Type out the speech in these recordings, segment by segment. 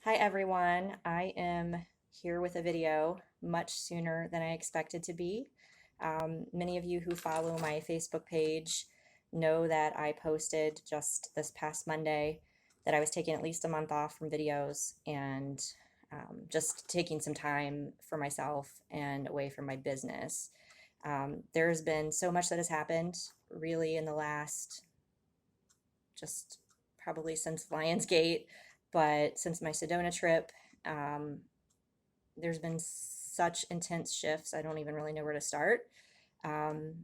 Hi everyone, I am here with a video much sooner than I expected to be. Many of you who follow my Facebook page know that I posted just this past Monday that I was taking at least a month off from videos and just taking some time for myself and away from my business. There's been so much that has happened really in the last just probably since Lionsgate, but since my Sedona trip, um, there's been such intense shifts. I don't even really know where to start. Um,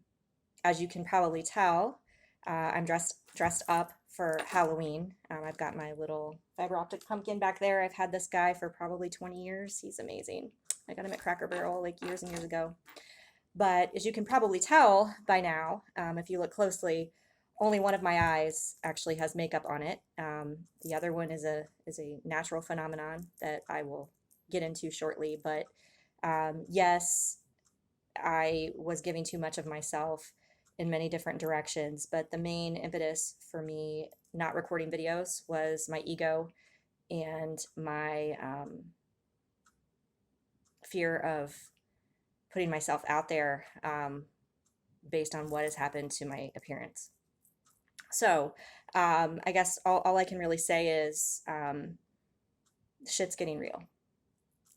as you can probably tell, I'm dressed up for Halloween. I've got my little fiber optic pumpkin back there. I've had this guy for probably 20 years. He's amazing. I got him at Cracker Barrel like years and years ago. But as you can probably tell by now, if you look closely, only one of my eyes actually has makeup on it. The other one is a natural phenomenon that I will get into shortly. But yes, I was giving too much of myself in many different directions. But the main impetus for me not recording videos was my ego and my fear of putting myself out there based on what has happened to my appearance. So I guess all I can really say is shit's getting real.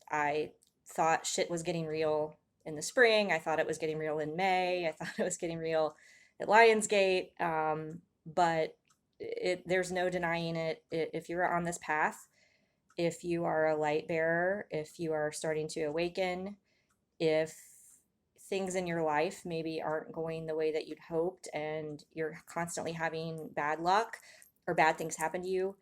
I thought shit was getting real in the spring. I thought it was getting real in May. I thought it was getting real at Lionsgate. But there's no denying it. If you're on this path, if you are a light bearer, if you are starting to awaken, if things in your life maybe aren't going the way that you'd hoped and you're constantly having bad luck or bad things happen to you,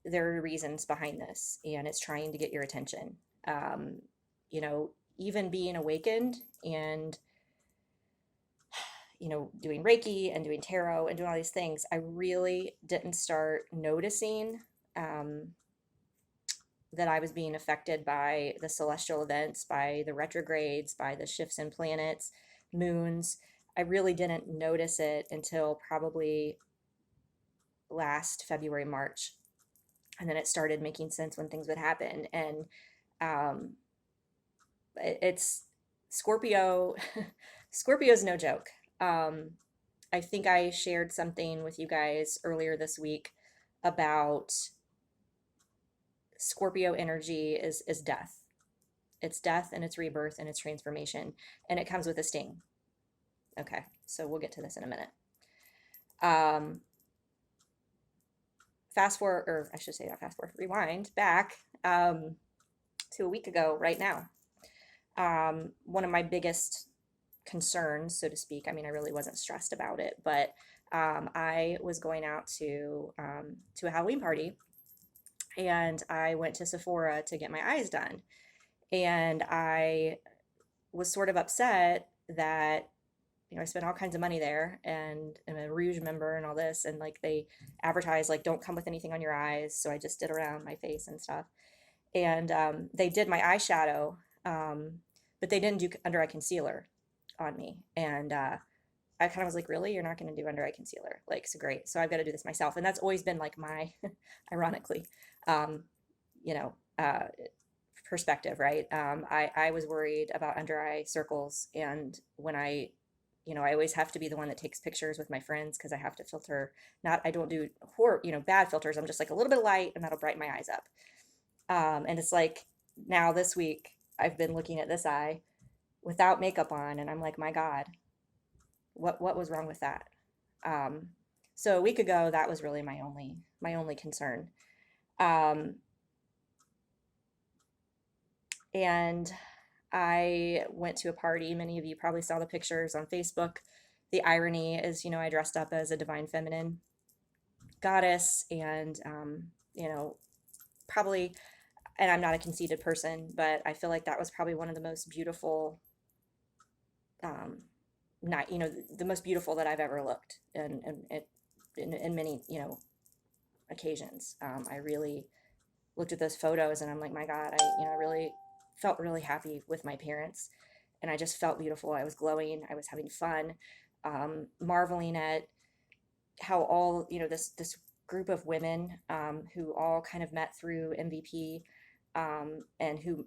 there are reasons behind this and it's trying to get your attention. Um, you know, even being awakened and, doing Reiki and doing tarot and doing all these things, I really didn't start noticing um, that I was being affected by the celestial events, by the retrogrades, by the shifts in planets, moons. I really didn't notice it until probably last February, March. And then it started making sense when things would happen. And um, it's Scorpio. Scorpio's no joke. Um, I think I shared something with you guys earlier this week about Scorpio energy is death. It's death and it's rebirth and it's transformation, and it comes with a sting. Okay, so we'll get to this in a minute. Um, Fast forward, or I should say not fast forward, rewind back to a week ago, right now. One of my biggest concerns, so to speak, I mean, I really wasn't stressed about it, but I was going out to a Halloween party, and I went to Sephora to get my eyes done, and I was sort of upset that I spent all kinds of money there and I'm a Rouge member and all this. And like they advertise, like, don't come with anything on your eyes. So I just did around my face and stuff. And they did my eyeshadow, but they didn't do under eye concealer on me. And I kind of was like, really? You're not going to do under eye concealer? Like, so great. So I've got to do this myself. And that's always been like my, ironically, um, you know, uh, perspective, right? I was worried about under eye circles. And when I always have to be the one that takes pictures with my friends because I have to filter. I don't do bad filters. I'm just like a little bit of light and that'll brighten my eyes up. And it's like now this week I've been looking at this eye without makeup on, and I'm like, my God, what was wrong with that? Um, so a week ago, that was really my only concern. Um, and I went to a party. Many of you probably saw the pictures on Facebook. The irony is, I dressed up as a divine feminine goddess, and probably, and I'm not a conceited person, but I feel like that was probably one of the most beautiful, um, not the most beautiful that I've ever looked, and it in many occasions. I really looked at those photos, and I'm like, my God, I really felt really happy with my parents, and I just felt beautiful. I was glowing. I was having fun, marveling at how all this group of women who all kind of met through MVP. and who,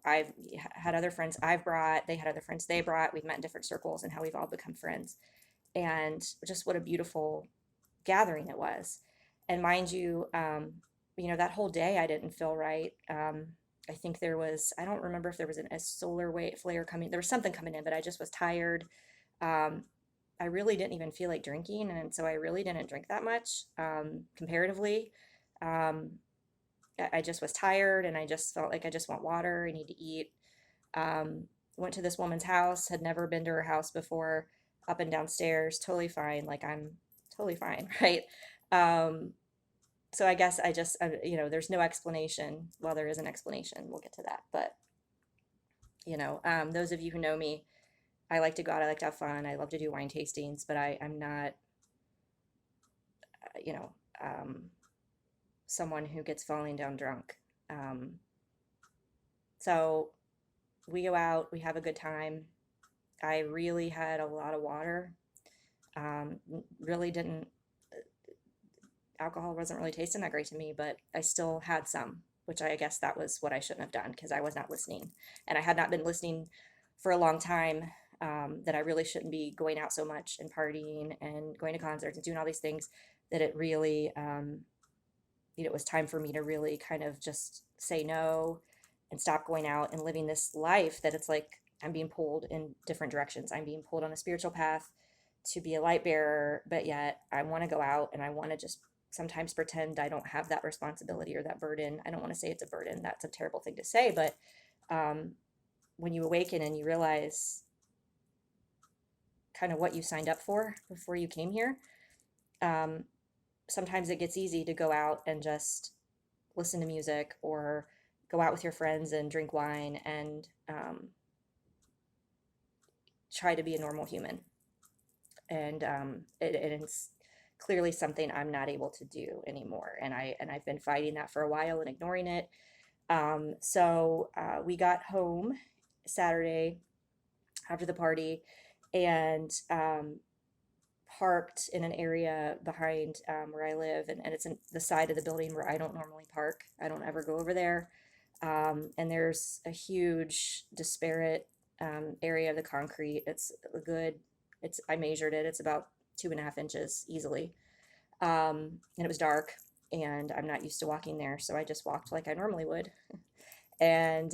I've had other friends I've brought, they had other friends they brought, we've met in different circles and how we've all become friends. And just what a beautiful gathering it was. And mind you, that whole day I didn't feel right. I think there was, I don't remember if there was a solar flare coming, there was something coming in, but I just was tired. Um, I really didn't even feel like drinking. And so I really didn't drink that much, comparatively. Um, I just was tired and I just felt like I just want water. I need to eat. Um, Went to this woman's house, had never been to her house before, up and downstairs, totally fine. Like I'm totally fine, right? Um, so I guess there's no explanation. Well, there is an explanation. We'll get to that. But, those of you who know me, I like to go out. I like to have fun. I love to do wine tastings, but I'm not, you know, um, someone who gets falling down drunk. Um, so we go out, we have a good time. I really had a lot of water. Really didn't, alcohol wasn't really tasting that great to me, but I still had some, which I guess that was what I shouldn't have done because I was not listening. And I had not been listening for a long time, that I really shouldn't be going out so much and partying and going to concerts and doing all these things, that it really, it was time for me to really kind of just say no and stop going out and living this life that it's like I'm being pulled in different directions. I'm being pulled on a spiritual path to be a light bearer, but yet I want to go out and I want to just sometimes pretend I don't have that responsibility or that burden. I don't want to say it's a burden. That's a terrible thing to say, but um, when you awaken and you realize kind of what you signed up for before you came here, um, sometimes it gets easy to go out and just listen to music or go out with your friends and drink wine and try to be a normal human. And it's clearly something I'm not able to do anymore. And I've been fighting that for a while and ignoring it. So we got home Saturday after the party and parked in an area behind where I live, and it's in the side of the building where I don't normally park. I don't ever go over there. And there's a huge disparate area of the concrete. I measured it, it's about 2.5 inches easily. And it was dark, and I'm not used to walking there, so I just walked like I normally would. And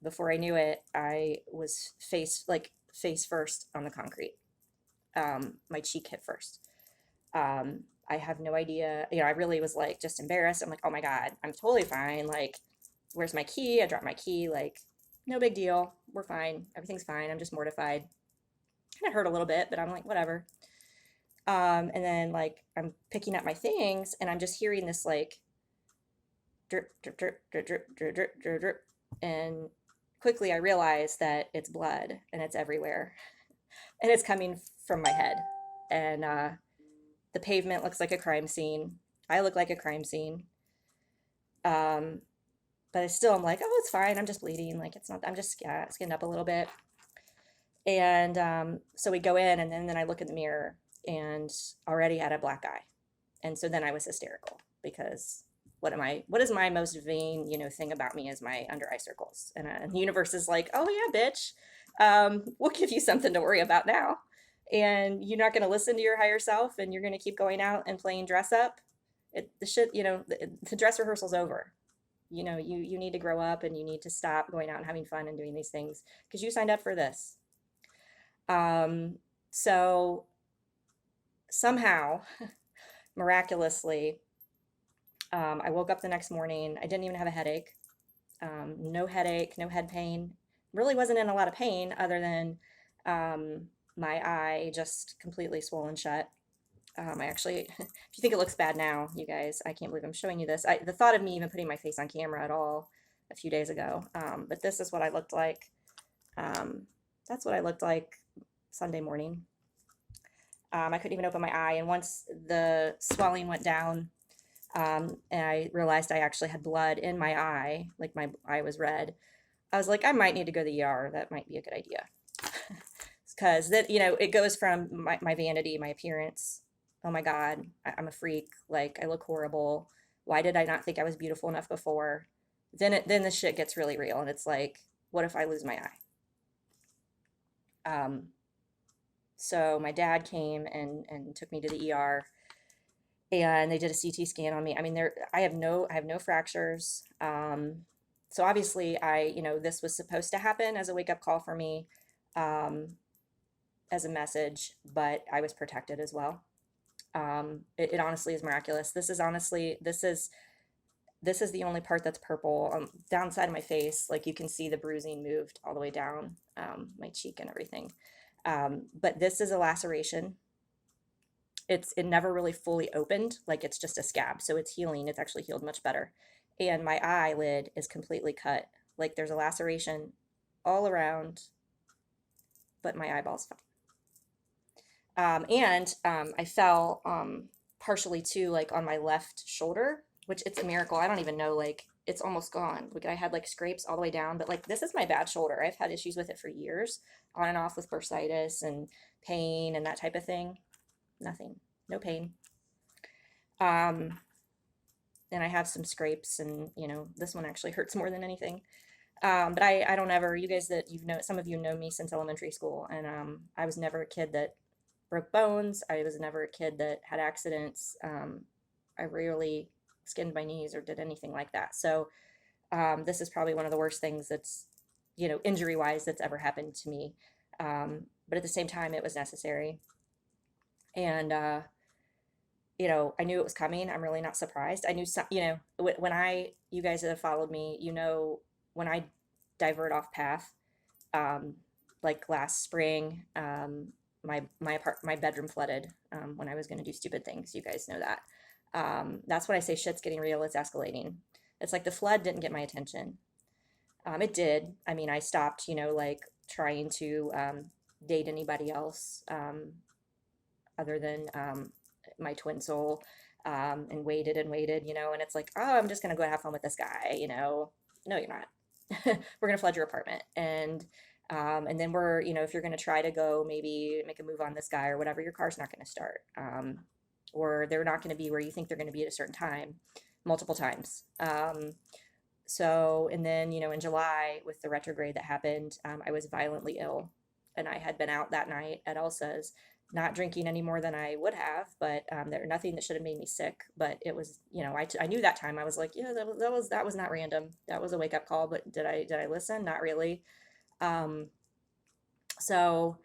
before I knew it, I was face first on the concrete. My cheek hit first. I have no idea. I really was like just embarrassed. I'm like, oh my God, I'm totally fine. Like, where's my key? I dropped my key. Like, no big deal. We're fine. Everything's fine. I'm just mortified. Kind of hurt a little bit, but I'm like, whatever. And then like I'm picking up my things and I'm just hearing this like drip, drip, drip, drip, drip, drip, drip, drip, drip. And quickly I realize that it's blood and it's everywhere. And it's coming from my head. And the pavement looks like a crime scene. I look like a crime scene. Um, but I still am like, oh, it's fine. I'm just bleeding. Like it's not. I'm just skinned up a little bit. And so we go in, and then I look in the mirror, and already had a black eye. And so then I was hysterical because what is my most vain, thing about me is my under eye circles. And the universe is like, oh yeah, bitch, we'll give you something to worry about now. And you're not going to listen to your higher self, and you're going to keep going out and playing dress up. The dress rehearsal's over. You need to grow up, and you need to stop going out and having fun and doing these things because you signed up for this. So somehow, miraculously, I woke up the next morning. I didn't even have a headache. No headache, no head pain. Really wasn't in a lot of pain other than my eye just completely swollen shut. I actually, if you think it looks bad now, you guys, I can't believe I'm showing you this. The thought of me even putting my face on camera at all a few days ago. But this is what I looked like. That's what I looked like Sunday morning. I couldn't even open my eye. And once the swelling went down, and I realized I actually had blood in my eye, like my eye was red, I was like, I might need to go to the ER. That might be a good idea. Because it goes from my vanity, my appearance. Oh my God, I'm a freak. Like, I look horrible. Why did I not think I was beautiful enough before? then the shit gets really real, and it's like, what if I lose my eye? So my dad came and took me to the ER, and they did a CT scan on me. I mean, I have no fractures. So obviously this was supposed to happen as a wake up call for me, um, as a message, but I was protected as well. It honestly is miraculous. This is the only part that's purple. Downside of my face, like you can see the bruising moved all the way down, my cheek and everything. But this is a laceration. It never really fully opened, like it's just a scab, so it's healing. It's actually healed much better. And my eyelid is completely cut. Like there's a laceration all around, but my eyeball's fine. I fell partially too, like on my left shoulder, which it's a miracle. I don't even know, like it's almost gone. Like I had like scrapes all the way down, but like this is my bad shoulder. I've had issues with it for years, on and off with bursitis and pain and that type of thing. Nothing, no pain. Um, and I have some scrapes, and this one actually hurts more than anything. But I don't ever, you guys that some of you know me since elementary school, and I was never a kid that broke bones. I was never a kid that had accidents. I rarely skinned my knees or did anything like that. So this is probably one of the worst things that's, injury wise, that's ever happened to me. But at the same time, it was necessary. And, I knew it was coming. I'm really not surprised. I knew some, you guys that have followed me, when I divert off path, um, like last spring, my bedroom flooded, when I was going to do stupid things. You guys know that. That's when I say shit's getting real. It's escalating. It's like the flood didn't get my attention. It did. I mean, I stopped, like trying to date anybody else, other than my twin soul, and waited, and it's like, oh, I'm just gonna go have fun with this guy. No, you're not. We're gonna flood your apartment, and then if you're gonna try to go maybe make a move on this guy or whatever, your car's not gonna start, or they're not gonna be where you think they're gonna be at a certain time, multiple times. And then in July with the retrograde that happened, I was violently ill, and I had been out that night at Elsa's, not drinking any more than I would have, but there nothing that should have made me sick. But it was, I knew that time. I was like, yeah, that was not random. That was a wake up call. But did I listen? Not really. Um, so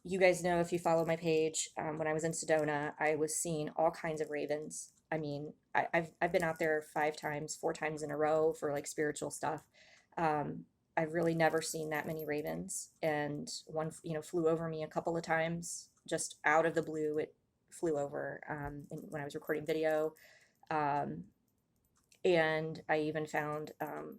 you guys know, if you follow my page, when I was in Sedona, I was seeing all kinds of ravens. I mean, I've been out there 5 times, 4 times in a row for like spiritual stuff. Um, I've really never seen that many ravens, and one, flew over me a couple of times, just out of the blue. It flew over, when I was recording video. Um, and I even found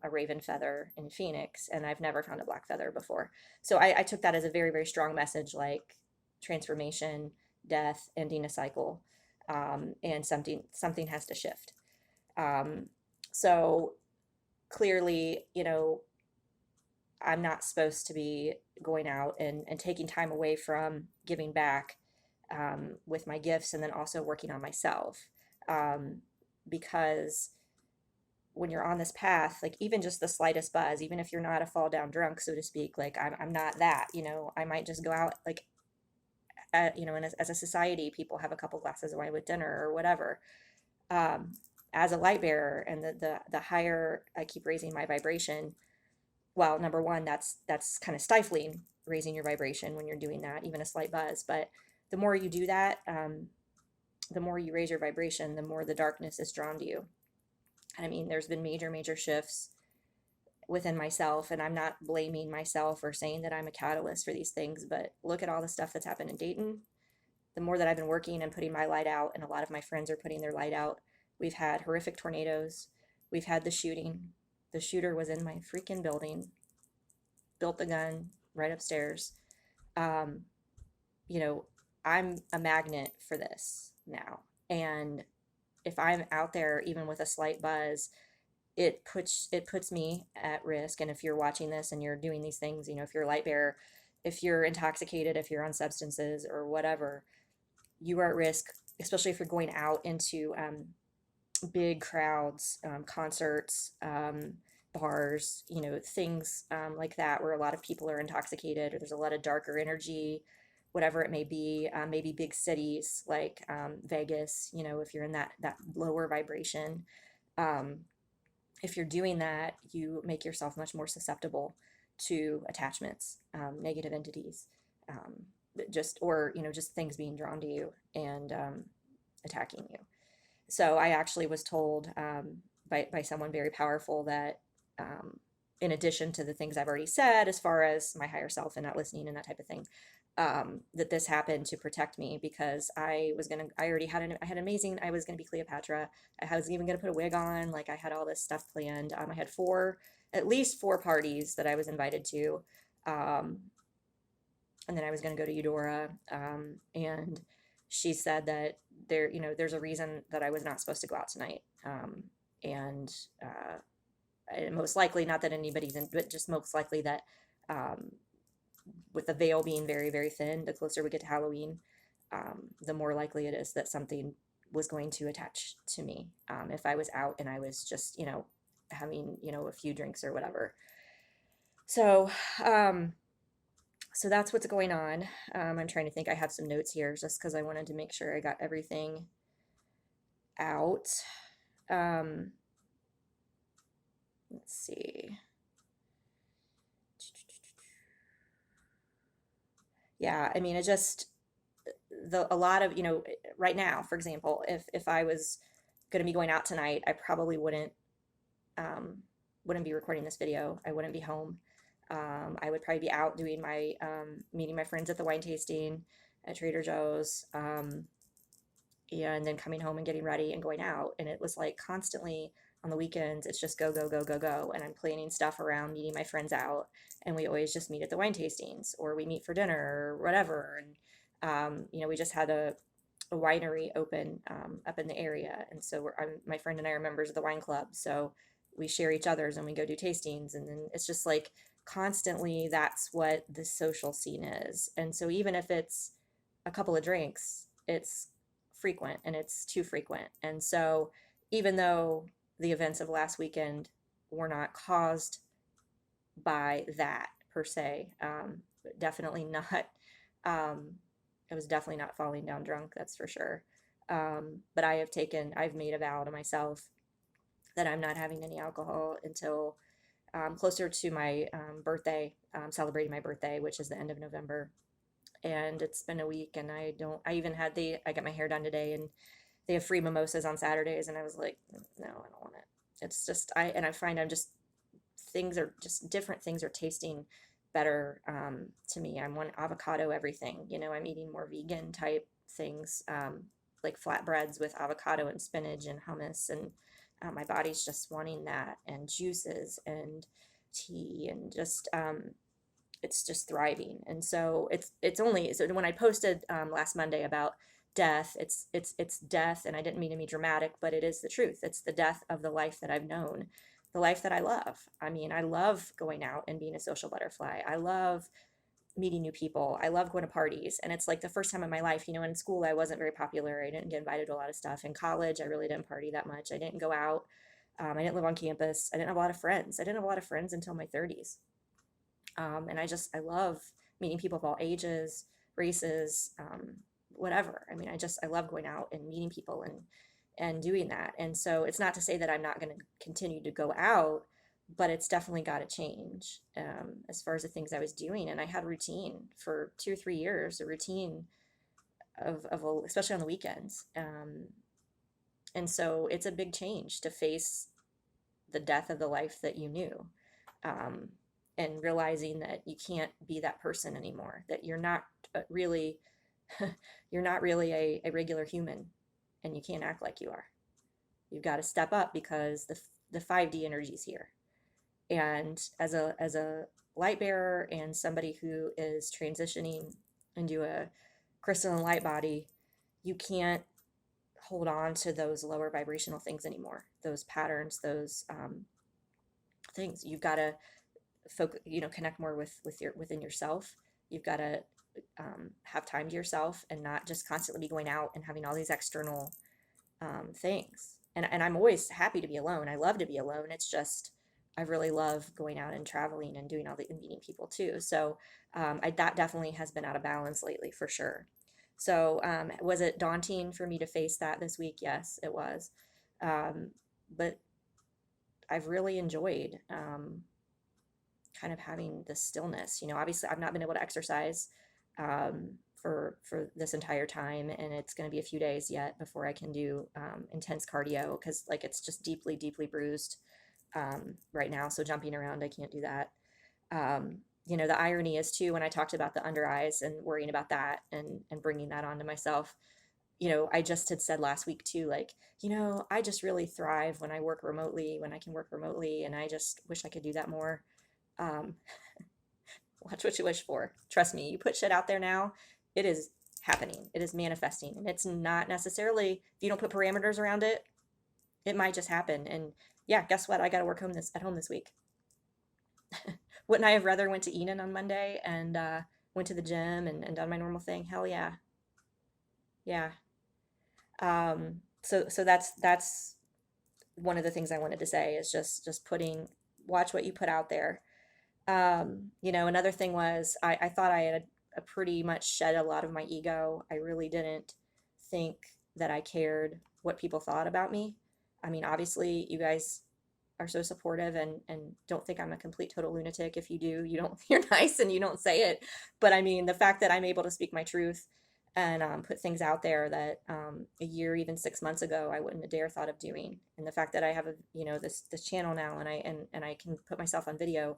a raven feather in Phoenix, and I've never found a black feather before. So I took that as a very, very strong message, like transformation, death, ending a cycle, and something has to shift. Um, so clearly, I'm not supposed to be going out and taking time away from giving back, with my gifts, and then also working on myself, because when you're on this path, like even just the slightest buzz, even if you're not a fall down drunk, so to speak, like I'm not that, I might just go out, like, and as a society, people have a couple glasses of wine with dinner or whatever. Um, as a light bearer, and the higher I keep raising my vibration, well, number one, that's kind of stifling, raising your vibration when you're doing that, even a slight buzz. But the more you do that, the more you raise your vibration, the more the darkness is drawn to you. And I mean, there's been major, major shifts within myself, and I'm not blaming myself or saying that I'm a catalyst for these things, but look at all the stuff that's happened in Dayton. The more that I've been working and putting my light out, and a lot of my friends are putting their light out, we've had horrific tornadoes. We've had the shooting. The shooter was in my freaking building, built the gun right upstairs. Um, you know, I'm a magnet for this now. And if I'm out there even with a slight buzz, it puts me at risk. And if you're watching this and you're doing these things, if you're a light bearer, if you're intoxicated, if you're on substances or whatever, you are at risk, especially if you're going out into big crowds, concerts, bars, things like that where a lot of people are intoxicated or there's a lot of darker energy, whatever it may be. Maybe big cities like Vegas, if you're in that lower vibration. Um, if you're doing that, you make yourself much more susceptible to attachments, negative entities, um, just things being drawn to you and attacking you. So I actually was told by someone very powerful that um, in addition to the things I've already said, as far as my higher self and not listening and that type of thing, that this happened to protect me because I already had I had amazing, I was gonna be Cleopatra. I was even gonna put a wig on, like I had all this stuff planned. I had at least four parties that I was invited to. Um, and then I was going to go to Eudora. And she said that there's a reason that I was not supposed to go out tonight. And most likely, not that anybody's in, but just most likely that um, with the veil being very, very thin, the closer we get to Halloween, the more likely it is that something was going to attach to me if I was out and I was just, having, a few drinks or whatever. So, so that's what's going on. I'm trying to think. I have some notes here just because I wanted to make sure I got everything out. Let's see. Yeah, I mean, a lot of, right now, for example, if I was going to be going out tonight, I probably wouldn't be recording this video. I wouldn't be home. I would probably be out doing meeting my friends at the wine tasting at Trader Joe's, and then coming home and getting ready and going out. And it was like constantly on the weekends, it's just go, go, go, go, go. And I'm planning stuff around meeting my friends out. And we always just meet at the wine tastings or we meet for dinner or whatever. And, we just had a winery open up in the area. And so my friend and I are members of the wine club. So we share each other's and we go do tastings. And then it's just like, constantly that's what the social scene is. And so even if it's a couple of drinks, it's frequent and it's too frequent. And so even though the events of last weekend were not caused by that per se, definitely not, it was definitely not falling down drunk, that's for sure. But I've made a vow to myself that I'm not having any alcohol until closer to my birthday, celebrating my birthday, which is the end of November. And it's been a week and I got my hair done today and they have free mimosas on Saturdays. And I was like, no, I don't want it. It's just, I find different things are tasting better to me. I'm one avocado, everything, I'm eating more vegan type things, like flatbreads with avocado and spinach and hummus and my body's just wanting that, and juices and tea and just it's just thriving. And so it's only so when I posted last Monday about death, it's death, and I didn't mean to be dramatic, but it is the truth. It's the death of the life that I've known, the life that I love. I mean, I love going out and being a social butterfly. I love meeting new people. I love going to parties. And it's like the first time in my life, in school, I wasn't very popular. I didn't get invited to a lot of stuff. In college, I really didn't party that much. I didn't go out. I didn't live on campus. I didn't have a lot of friends. I didn't have a lot of friends until my 30s. And I love meeting people of all ages, races, whatever. I mean, I love going out and meeting people and doing that. And so it's not to say that I'm not going to continue to go out, but it's definitely got to change as far as the things I was doing. And I had a routine for 2 or 3 years, a routine especially on the weekends. And so it's a big change to face the death of the life that you knew, and realizing that you can't be that person anymore, that you're not really, you're not really a regular human, and you can't act like you are. You've got to step up because the 5D energy is here. And as a light bearer and somebody who is transitioning into a crystalline light body, you can't hold on to those lower vibrational things anymore, those patterns, those things. You've got to connect more within yourself. You've got to have time to yourself and not just constantly be going out and having all these external things. and I'm always happy to be alone. I love to be alone. It's just I really love going out and traveling and doing all the and meeting people too. So that definitely has been out of balance lately for sure. So was it daunting for me to face that this week? Yes, it was. Um, but I've really enjoyed kind of having the stillness. Obviously I've not been able to exercise for this entire time, and it's going to be a few days yet before I can do intense cardio because like it's just deeply, deeply bruised right now. So jumping around, I can't do that. The irony is too when I talked about the under eyes and worrying about that and bringing that onto myself. I just had said last week too, like, I just really thrive when I work remotely, when I can work remotely, and I just wish I could do that more. Um, Watch what you wish for. Trust me, you put shit out there now, it is happening. It is manifesting. And it's not necessarily, if you don't put parameters around it, it might just happen. And yeah, guess what? I got to work at home this week. Wouldn't I have rather went to Enon on Monday and went to the gym and done my normal thing? Hell yeah. Yeah. So that's one of the things I wanted to say is just watch what you put out there. Another thing was I thought I had a pretty much shed a lot of my ego. I really didn't think that I cared what people thought about me. I mean, obviously, you guys are so supportive and don't think I'm a complete total lunatic. If you do, you're nice and you don't say it. But I mean, the fact that I'm able to speak my truth and put things out there that a year, even 6 months ago, I wouldn't have dare thought of doing. And the fact that I have this channel now and I can put myself on video.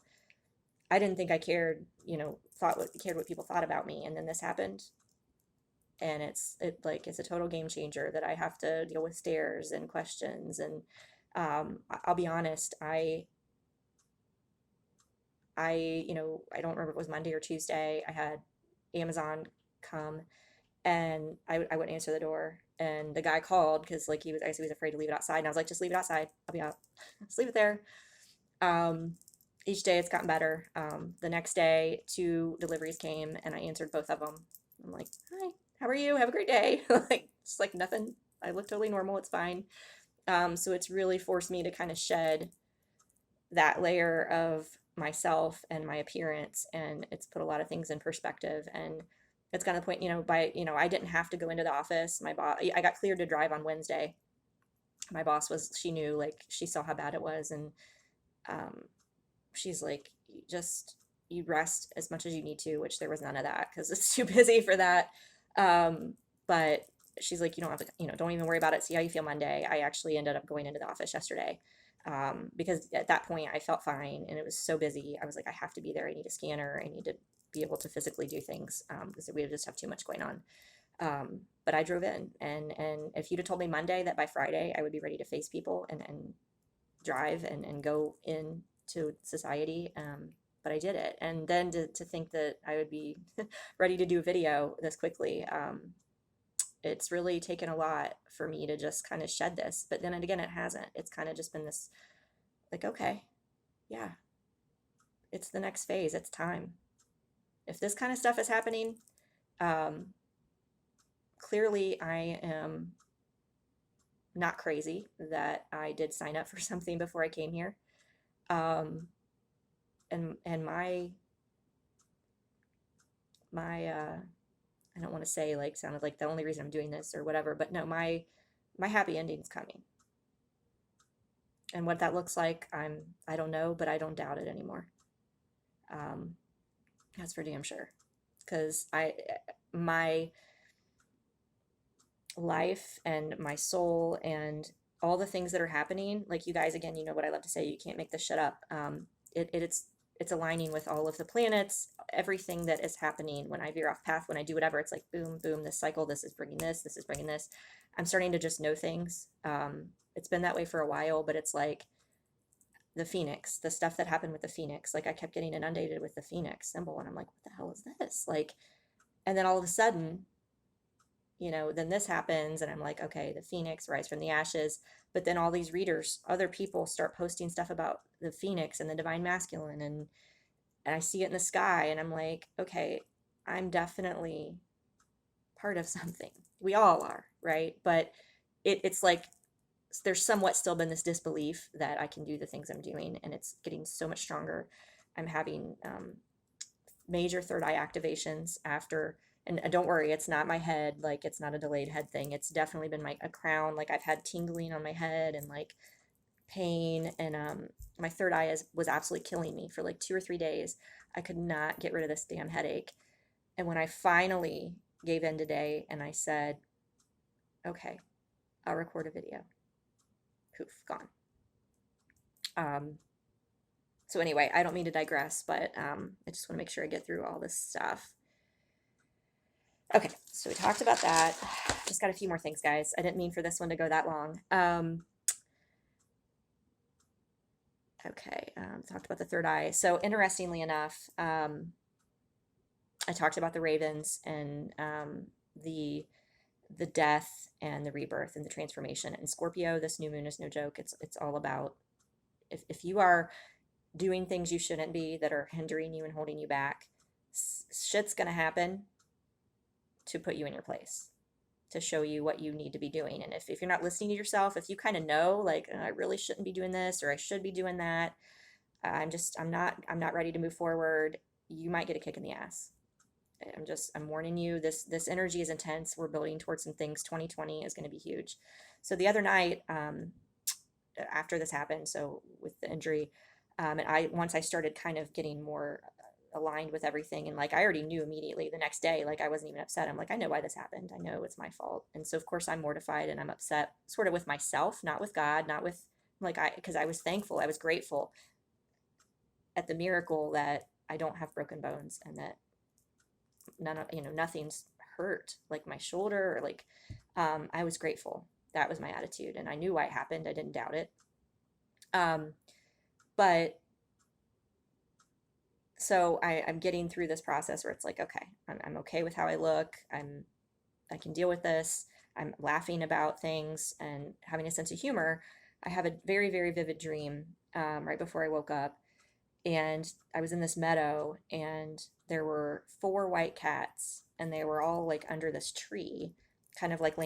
I didn't think I cared, cared what people thought about me. And then this happened. And it's a total game changer that I have to deal with stares and questions. And I'll be honest, I don't remember if it was Monday or Tuesday. I had Amazon come and I wouldn't answer the door. And the guy called because like I guess he was afraid to leave it outside. And I was like, just leave it outside. I'll be out. Just leave it there. Um, each day it's gotten better. The next day, 2 deliveries came and I answered both of them. I'm like, hi, how are you? Have a great day. Like, it's like nothing. I look totally normal. It's fine. So it's really forced me to kind of shed that layer of myself and my appearance, and it's put a lot of things in perspective. And it's gotten to the point, I didn't have to go into the office. My boss, I got cleared to drive on Wednesday. My boss she knew, like, she saw how bad it was, and um, she's like, you rest as much as you need to, which there was none of that because it's too busy for that. But she's like, you don't have to, don't even worry about it. See how you feel Monday. I actually ended up going into the office yesterday because at that point I felt fine and it was so busy. I was like, I have to be there. I need a scanner. I need to be able to physically do things because we just have too much going on. But I drove in, and if you'd have told me Monday that by Friday I would be ready to face people and drive and go into society, but I did it. And then to think that I would be ready to do a video this quickly, it's really taken a lot for me to just kind of shed this. But then again, it hasn't. It's kind of just been this, like, okay, yeah, it's the next phase. It's time. If this kind of stuff is happening, clearly I am not crazy that I did sign up for something before I came here. And my I don't want to say like sounded like the only reason I'm doing this or whatever, but no, my happy ending's coming. And what that looks like, I don't know, but I don't doubt it anymore. That's for damn sure. Because my life and my soul and all the things that are happening, like, you guys, again, you know what I love to say, you can't make this shit up. It's aligning with all of the planets, everything that is happening when I veer off path, when I do whatever. It's like boom, boom, this cycle, this is bringing this is bringing this. I'm starting to just know things. It's been that way for a while, but it's like the Phoenix, the stuff that happened with the Phoenix. Like, I kept getting inundated with the Phoenix symbol, and I'm like, what the hell is this? Like, and then all of a sudden, then this happens, and I'm like, okay, the Phoenix, rise from the ashes. But then all these readers, other people start posting stuff about the Phoenix and the divine masculine, and I see it in the sky, and I'm like, okay, I'm definitely part of something. We all are, right? But it's like there's somewhat still been this disbelief that I can do the things I'm doing, and it's getting so much stronger. I'm having major third eye activations after, and don't worry, it's not my head, like it's not a delayed head thing. It's definitely been a crown. Like I've had tingling on my head and like pain, and my third eye was absolutely killing me for like 2 or 3 days. I could not get rid of this damn headache. And when I finally gave in today and I said, okay, I'll record a video, poof, gone. So anyway, I don't mean to digress, but I just want to make sure I get through all this stuff. Okay, so we talked about that. Just got a few more things, guys. I didn't mean for this one to go that long. Okay, talked about the third eye. So interestingly enough, I talked about the ravens and the death and the rebirth and the transformation. And Scorpio, this new moon is no joke. It's all about if you are doing things you shouldn't be that are hindering you and holding you back, shit's gonna happen to put you in your place, to show you what you need to be doing. And if you're not listening to yourself, if you kind of know, like, I really shouldn't be doing this or I should be doing that, I'm not ready to move forward, you might get a kick in the ass. I'm warning you, this energy is intense. We're building towards some things. 2020 is going to be huge. So the other night, after this happened, so with the injury, and once I started kind of getting more aligned with everything, and like I already knew immediately the next day, like I wasn't even upset. I'm like, I know why this happened. I know it's my fault. And so of course I'm mortified and I'm upset, sort of with myself, not with God, not with because I was thankful, I was grateful at the miracle that I don't have broken bones and that nothing's hurt, like my shoulder or like, I was grateful. That was my attitude, and I knew why it happened. I didn't doubt it. But so I'm getting through this process where it's like, okay, I'm okay with how I look. I can deal with this. I'm laughing about things and having a sense of humor. I have a very, very vivid dream right before I woke up, and I was in this meadow, and there were 4 white cats, and they were all like under this tree, kind of like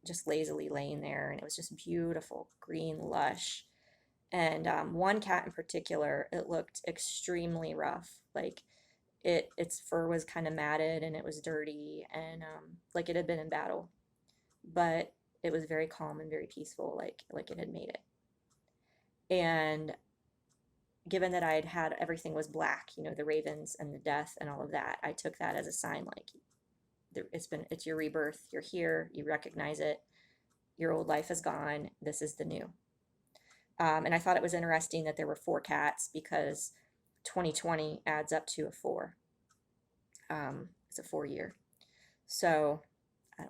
just lazily laying there, and it was just beautiful, green, lush. And one cat in particular, it looked extremely rough. Like its fur was kind of matted and it was dirty, and like it had been in battle, but it was very calm and very peaceful, like it had made it. And given that I had everything was black, the ravens and the death and all of that, I took that as a sign, like it's your rebirth. You're here. You recognize it. Your old life is gone. This is the new. And I thought it was interesting that there were 4 cats because 2020 adds up to a 4. It's a 4 year. So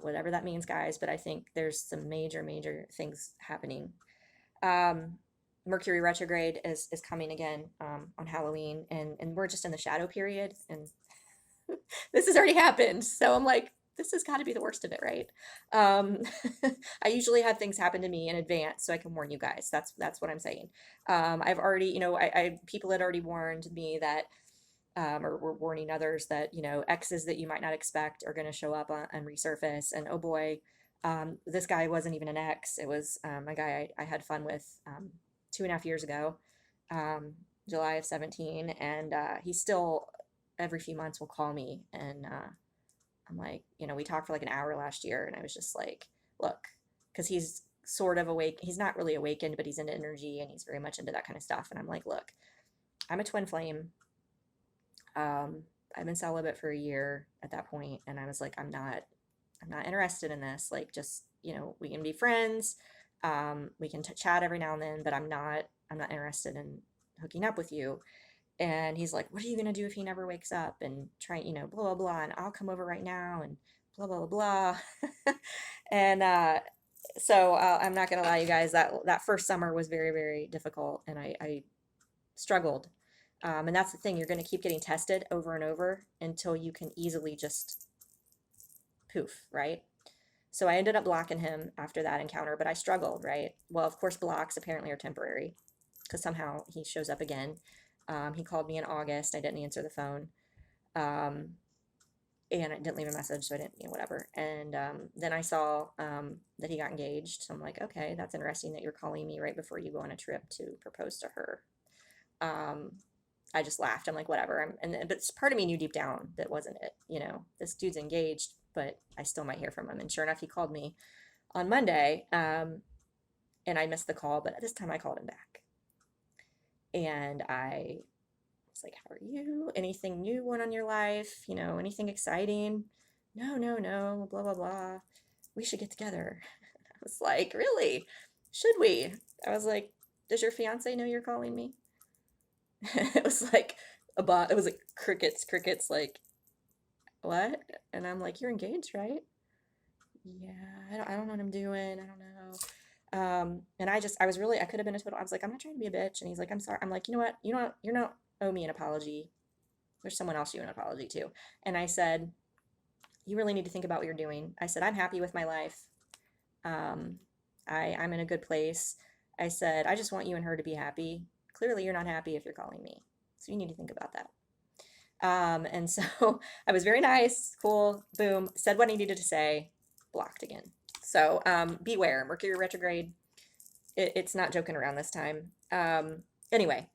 whatever that means, guys, but I think there's some major, major things happening. Mercury retrograde is coming again on Halloween, and we're just in the shadow period, and this has already happened. So I'm like, this has got to be the worst of it, right? I usually have things happen to me in advance so I can warn you guys. That's what I'm saying. I've already, people had already warned me that, or were warning others that, exes that you might not expect are going to show up and resurface. And oh boy, this guy wasn't even an ex. It was a guy I had fun with 2.5 years ago, July of 17, and he still every few months will call me, and I'm like, we talked for like an hour last year, and I was just like, look, because he's sort of awake. He's not really awakened, but he's into energy and he's very much into that kind of stuff. And I'm like, look, I'm a twin flame. I've been celibate for a year at that point, and I was like, I'm not interested in this. Like, just, we can be friends. We can chat every now and then, but I'm not interested in hooking up with you. And he's like, what are you going to do if he never wakes up, and try, blah, blah, blah. And I'll come over right now and blah, blah, blah, blah. And so I'm not going to lie, you guys, that first summer was very, very difficult. And I struggled. And that's the thing. You're going to keep getting tested over and over until you can easily just poof, right? So I ended up blocking him after that encounter, but I struggled, right? Well, of course, blocks apparently are temporary because somehow he shows up again. He called me in August. I didn't answer the phone. and I didn't leave a message, so I didn't, whatever. And then I saw that he got engaged. So I'm like, okay, that's interesting that you're calling me right before you go on a trip to propose to her. Um, I just laughed. I'm like, whatever. But part of me knew deep down that wasn't it. This dude's engaged, but I still might hear from him. And sure enough, he called me on Monday, and I missed the call, but this time I called him back. And I was like, how are you? Anything new going on in your life? Anything exciting? No, no, no, blah, blah, blah. We should get together. I was like, really? Should we? I was like, does your fiance know you're calling me? It was like it was like crickets, like, what? And I'm like, you're engaged, right? Yeah, I don't know what I'm doing. I don't know. And I could have been a total, I was like, I'm not trying to be a bitch. And he's like, I'm sorry. I'm like, you know what? You're not owe me an apology. There's someone else you owe an apology to. And I said, you really need to think about what you're doing. I said, I'm happy with my life. Um, I'm in a good place. I said, I just want you and her to be happy. Clearly, you're not happy if you're calling me. So you need to think about that. And so I was very nice, cool, boom, said what I needed to say, blocked again. So beware, Mercury retrograde. It's not joking around this time. Anyway,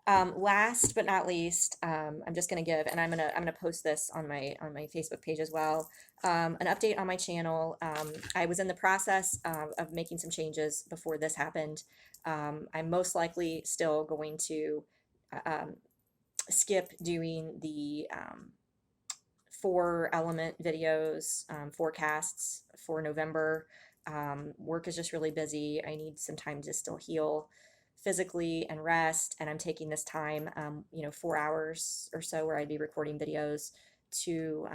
last but not least, I'm just gonna give, and I'm gonna post this on my Facebook page as well. An update on my channel. I was in the process of making some changes before this happened. I'm most likely still going to um, skip doing the 4 element videos, forecasts for November. Work is just really busy. I need some time to still heal physically and rest. And I'm taking this time, 4 hours or so where I'd be recording videos to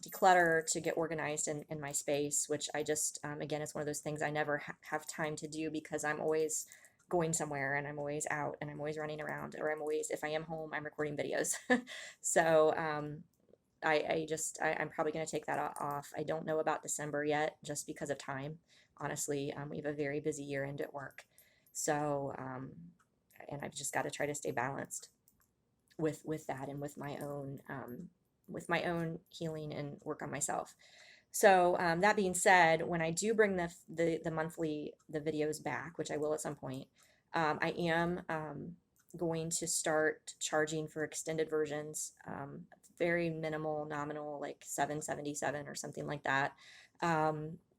declutter, to get organized in my space, which I just, again, it's one of those things I never have time to do because I'm always going somewhere and I'm always out and I'm always running around, or if I am home, I'm recording videos. So, I'm probably going to take that off. I don't know about December yet, just because of time. Honestly, we have a very busy year end at work, so and I've just got to try to stay balanced with that and with my own healing and work on myself. So that being said, when I do bring the monthly videos back, which I will at some point, I am going to start charging for extended versions. Very minimal, nominal, like $7.77 or something like that.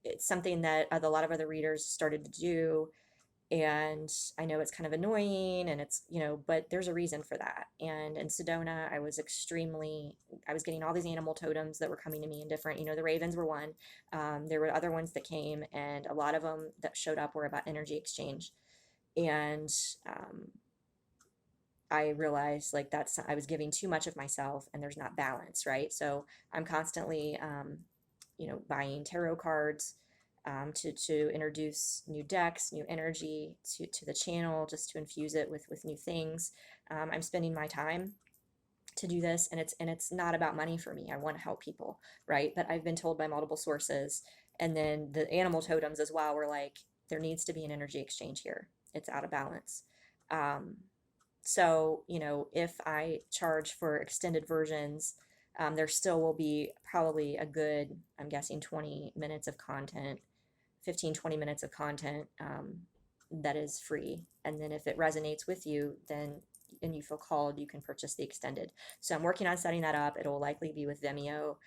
It's something that a lot of other readers started to do, and I know it's kind of annoying, and but there's a reason for that. And in Sedona, I was getting all these animal totems that were coming to me in different, the ravens were one. There were other ones that came, and a lot of them that showed up were about energy exchange. And I realized like I was giving too much of myself and there's not balance, right? So I'm constantly, buying tarot cards to introduce new decks, new energy to the channel, just to infuse it with new things. I'm spending my time to do this, and it's not about money for me. I want to help people, right? But I've been told by multiple sources, and then the animal totems as well were like, there needs to be an energy exchange here. It's out of balance. Um, so, if I charge for extended versions, there still will be probably a good, I'm guessing, 20 minutes of content, 15, 20 minutes of content that is free. And then if it resonates with you, then and you feel called, you can purchase the extended. So I'm working on setting that up. It'll likely be with Vimeo,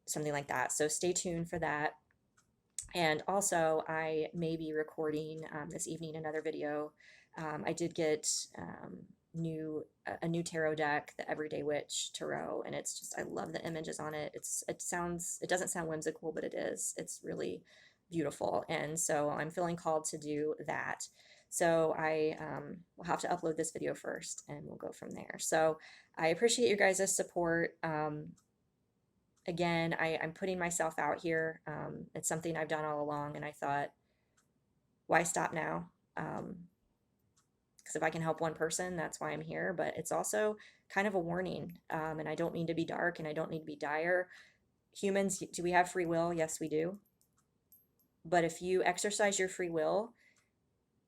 something like that. So stay tuned for that. And also, I may be recording this evening another video. I did get a new tarot deck, the Everyday Witch Tarot, and it's just, I love the images on it. It doesn't sound whimsical, but it is. It's really beautiful, and so I'm feeling called to do that. So I will have to upload this video first, and we'll go from there. So I appreciate you guys' support. Again, I'm putting myself out here. It's something I've done all along, and I thought, why stop now? Because if I can help one person, that's why I'm here. But it's also kind of a warning, and I don't mean to be dark, and I don't need to be dire. Humans, do we have free will? Yes, we do. But if you exercise your free will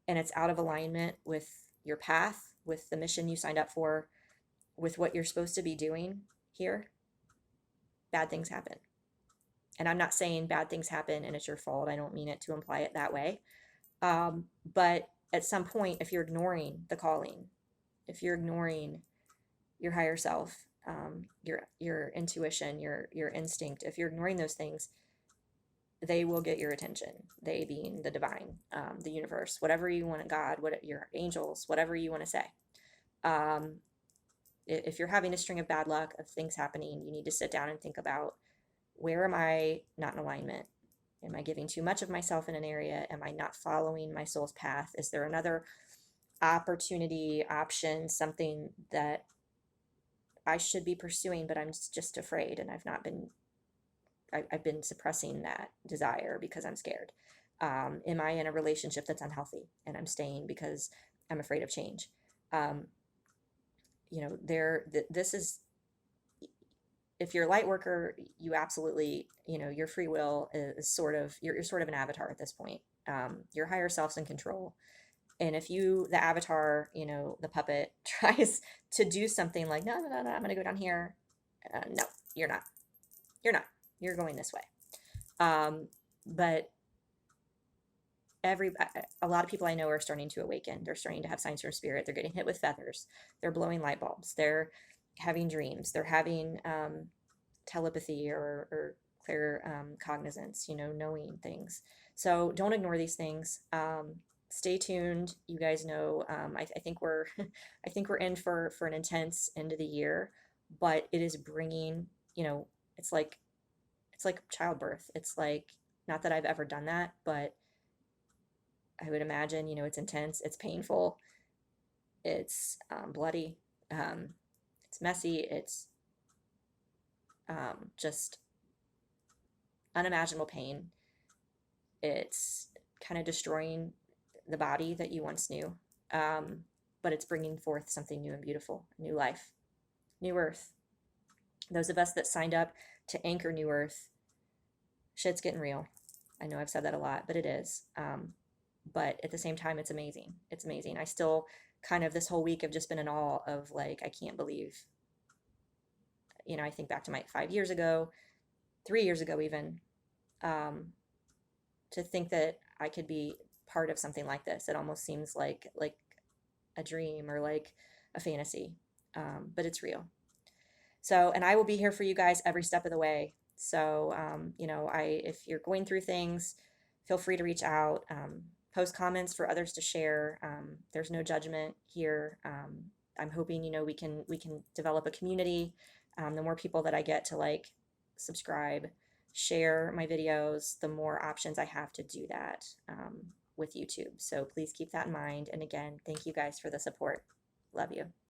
and it's out of alignment with your path, with the mission you signed up for, with what you're supposed to be doing here, bad things happen. And I'm not saying bad things happen and it's your fault. I don't mean it to imply it that way. But at some point, if you're ignoring the calling, if you're ignoring your higher self, your intuition, your instinct, if you're ignoring those things, they will get your attention. They being the divine, the universe, whatever you want, God, what your angels, whatever you want to say. Um, if you're having a string of bad luck of things happening, you need to sit down and think about, where am I not in alignment? Am I giving too much of myself in an area? Am I not following my soul's path? Is there another opportunity, option, something that I should be pursuing, but I'm just afraid, and I've been suppressing that desire because I'm scared. Am I in a relationship that's unhealthy and I'm staying because I'm afraid of change? Um, this is, if you're a light worker, you absolutely, your free will is sort of, you're sort of an avatar at this point. Your higher self's in control. And if the avatar, the puppet tries to do something like, no, no, no, no, I'm going to go down here. No, you're not. You're not. You're going this way. But a lot of people I know are starting to awaken. They're starting to have signs from spirit. They're getting hit with feathers. They're blowing light bulbs. They're having dreams. They're having telepathy or clear cognizance, knowing things. So don't ignore these things. Stay tuned. You guys know, I think we're I think we're in for an intense end of the year, but it is bringing, it's like childbirth. It's like, not that I've ever done that, but I would imagine, it's intense, it's painful, it's bloody, it's messy, it's just unimaginable pain. It's kind of destroying the body that you once knew, but it's bringing forth something new and beautiful, new life, new earth. Those of us that signed up to anchor new earth, shit's getting real. I know I've said that a lot, but it is. But at the same time, it's amazing. It's amazing. I still kind of, this whole week, have just been in awe of, like, I can't believe, I think back to my 5 years ago, 3 years ago even, to think that I could be part of something like this. It almost seems like a dream or like a fantasy, but it's real. So, and I will be here for you guys every step of the way. So, if you're going through things, feel free to reach out, post comments for others to share. There's no judgment here. I'm hoping, we can develop a community. The more people that I get to subscribe, share my videos, the more options I have to do that with YouTube. So please keep that in mind. And again, thank you guys for the support. Love you.